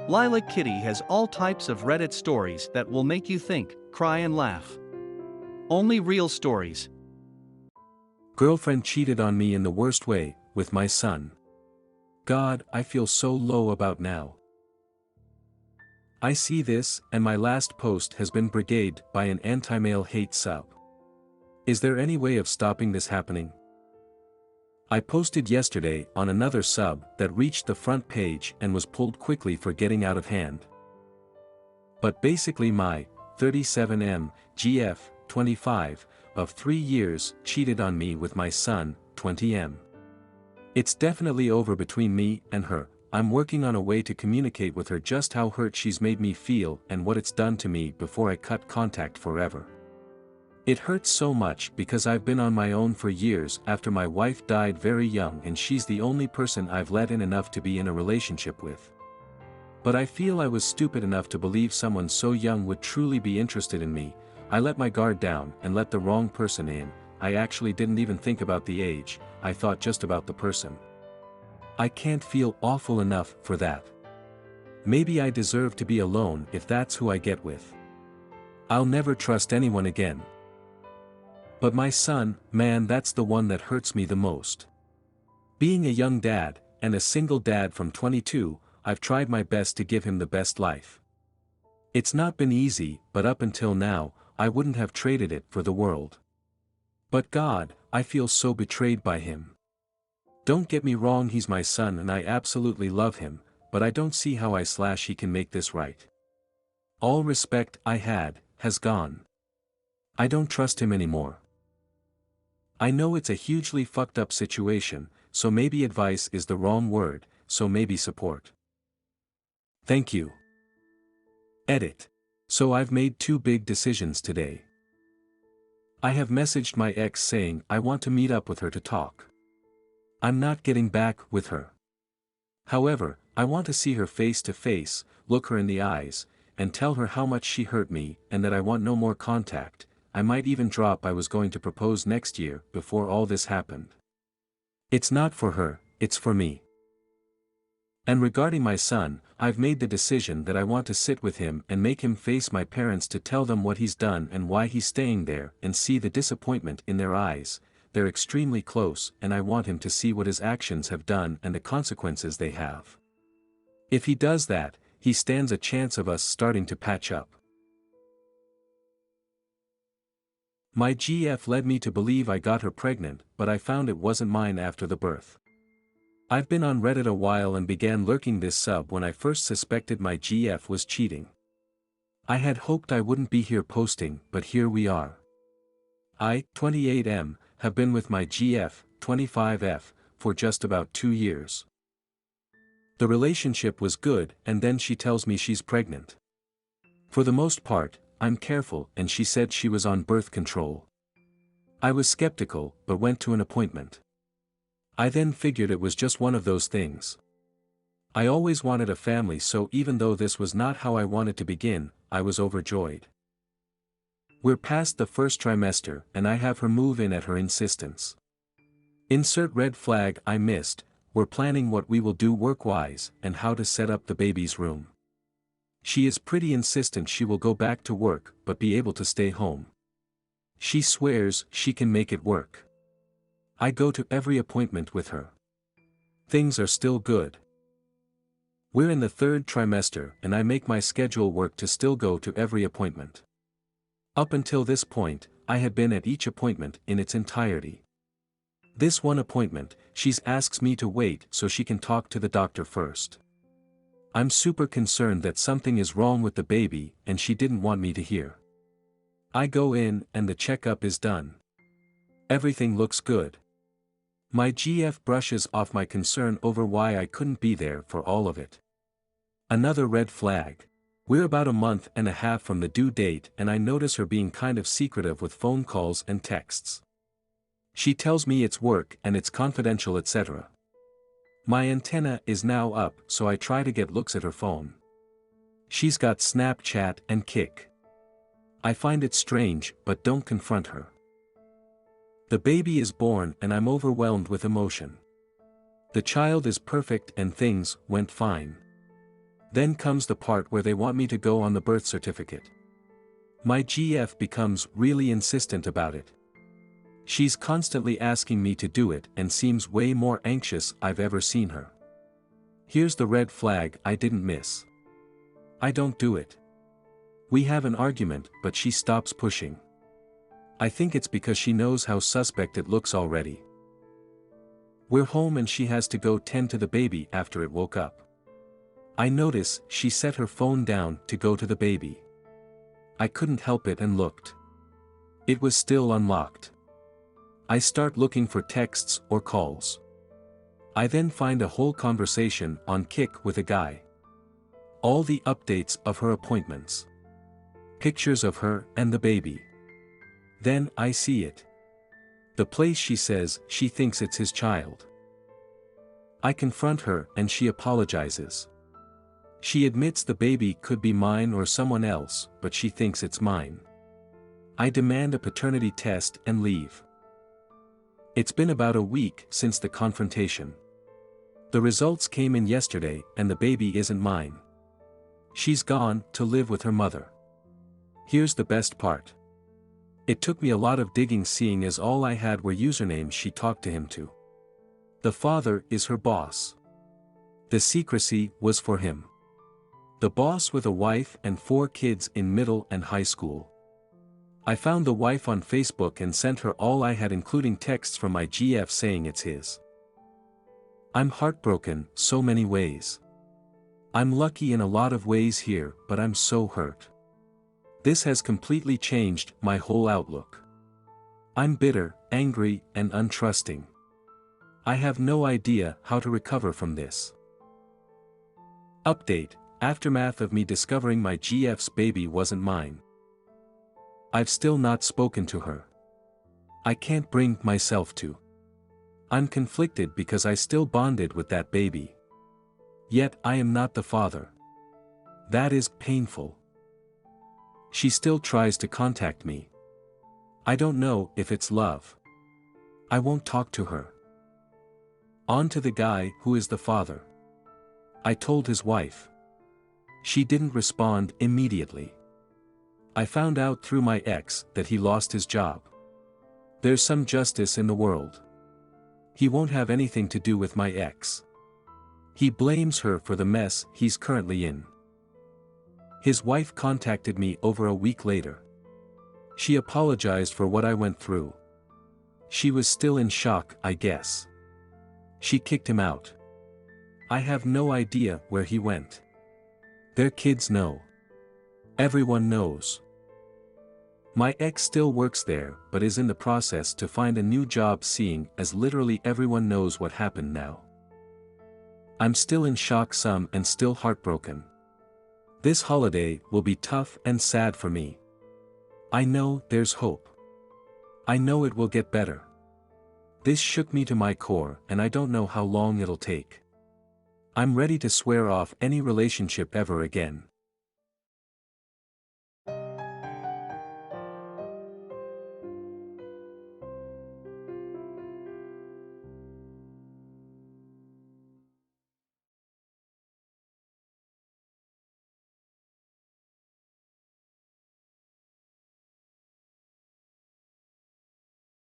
Lilac Kitty has all types of Reddit stories that will make you think, cry and laugh. Only real stories. Girlfriend cheated on me in the worst way, with my son. God, I feel so low about now. I see this, and my last post has been brigaded by an anti-male hate sub. Is there any way of stopping this happening? I posted yesterday on another sub that reached the front page and was pulled quickly for getting out of hand. But basically my 37M, GF, 25, of 3 years cheated on me with my son, 20M. It's definitely over between me and her. I'm working on a way to communicate with her just how hurt she's made me feel and what it's done to me before I cut contact forever. It hurts so much because I've been on my own for years after my wife died very young and she's the only person I've let in enough to be in a relationship with. But I feel I was stupid enough to believe someone so young would truly be interested in me. I let my guard down and let the wrong person in. I actually didn't even think about the age, I thought just about the person. I can't feel awful enough for that. Maybe I deserve to be alone if that's who I get with. I'll never trust anyone again. But my son, man, that's the one that hurts me the most. Being a young dad, and a single dad from 22, I've tried my best to give him the best life. It's not been easy, but up until now, I wouldn't have traded it for the world. But God, I feel so betrayed by him. Don't get me wrong, he's my son and I absolutely love him, but I don't see how he can make this right. All respect I had, has gone. I don't trust him anymore. I know it's a hugely fucked up situation, so maybe advice is the wrong word, so maybe support. Thank you. Edit. So I've made 2 big decisions today. I have messaged my ex saying I want to meet up with her to talk. I'm not getting back with her. However, I want to see her face to face, look her in the eyes, and tell her how much she hurt me and that I want no more contact. I might even drop. I was going to propose next year before all this happened. It's not for her, it's for me. And regarding my son, I've made the decision that I want to sit with him and make him face my parents to tell them what he's done and why he's staying there and see the disappointment in their eyes. They're extremely close and I want him to see what his actions have done and the consequences they have. If he does that, he stands a chance of us starting to patch up. My GF led me to believe I got her pregnant, but I found it wasn't mine after the birth. I've been on Reddit a while and began lurking this sub when I first suspected my GF was cheating. I had hoped I wouldn't be here posting, but here we are. I, 28M, have been with my GF, 25F, for just about 2 years. The relationship was good and then she tells me she's pregnant. For the most part, I'm careful and she said she was on birth control. I was skeptical but went to an appointment. I then figured it was just one of those things. I always wanted a family, so even though this was not how I wanted to begin, I was overjoyed. We're past the first trimester and I have her move in at her insistence. Insert red flag I missed. We're planning what we will do work-wise and how to set up the baby's room. She is pretty insistent she will go back to work but be able to stay home. She swears she can make it work. I go to every appointment with her. Things are still good. We're in the 3rd trimester and I make my schedule work to still go to every appointment. Up until this point, I had been at each appointment in its entirety. This one appointment, she asks me to wait so she can talk to the doctor first. I'm super concerned that something is wrong with the baby and she didn't want me to hear. I go in and the checkup is done. Everything looks good. My GF brushes off my concern over why I couldn't be there for all of it. Another red flag. We're about a month and a half from the due date and I notice her being kind of secretive with phone calls and texts. She tells me it's work and it's confidential, etc. My antenna is now up, so I try to get looks at her phone. She's got Snapchat and Kik. I find it strange but don't confront her. The baby is born and I'm overwhelmed with emotion. The child is perfect and things went fine. Then comes the part where they want me to go on the birth certificate. My GF becomes really insistent about it. She's constantly asking me to do it and seems way more anxious I've ever seen her. Here's the red flag I didn't miss. I don't do it. We have an argument, but she stops pushing. I think it's because she knows how suspect it looks already. We're home and she has to go tend to the baby after it woke up. I notice she set her phone down to go to the baby. I couldn't help it and looked. It was still unlocked. I start looking for texts or calls. I then find a whole conversation on Kik with a guy. All the updates of her appointments. Pictures of her and the baby. Then I see it. The place she says she thinks it's his child. I confront her and she apologizes. She admits the baby could be mine or someone else, but she thinks it's mine. I demand a paternity test and leave. It's been about a week since the confrontation. The results came in yesterday and the baby isn't mine. She's gone to live with her mother. Here's the best part. It took me a lot of digging seeing as all I had were usernames she talked to him to. The father is her boss. The secrecy was for him. The boss with a wife and 4 kids in middle and high school. I found the wife on Facebook and sent her all I had including texts from my GF saying it's his. I'm heartbroken so many ways. I'm lucky in a lot of ways here, but I'm so hurt. This has completely changed my whole outlook. I'm bitter, angry, and untrusting. I have no idea how to recover from this. Update: aftermath of me discovering my GF's baby wasn't mine. I've still not spoken to her. I can't bring myself to. I'm conflicted because I still bonded with that baby. Yet I am not the father. That is painful. She still tries to contact me. I don't know if it's love. I won't talk to her. On to the guy who is the father. I told his wife. She didn't respond immediately. I found out through my ex that he lost his job. There's some justice in the world. He won't have anything to do with my ex. He blames her for the mess he's currently in. His wife contacted me over a week later. She apologized for what I went through. She was still in shock, I guess. She kicked him out. I have no idea where he went. Their kids know. Everyone knows. My ex still works there but is in the process to find a new job seeing as literally everyone knows what happened now. I'm still in shock some and still heartbroken. This holiday will be tough and sad for me. I know there's hope. I know it will get better. This shook me to my core and I don't know how long it'll take. I'm ready to swear off any relationship ever again.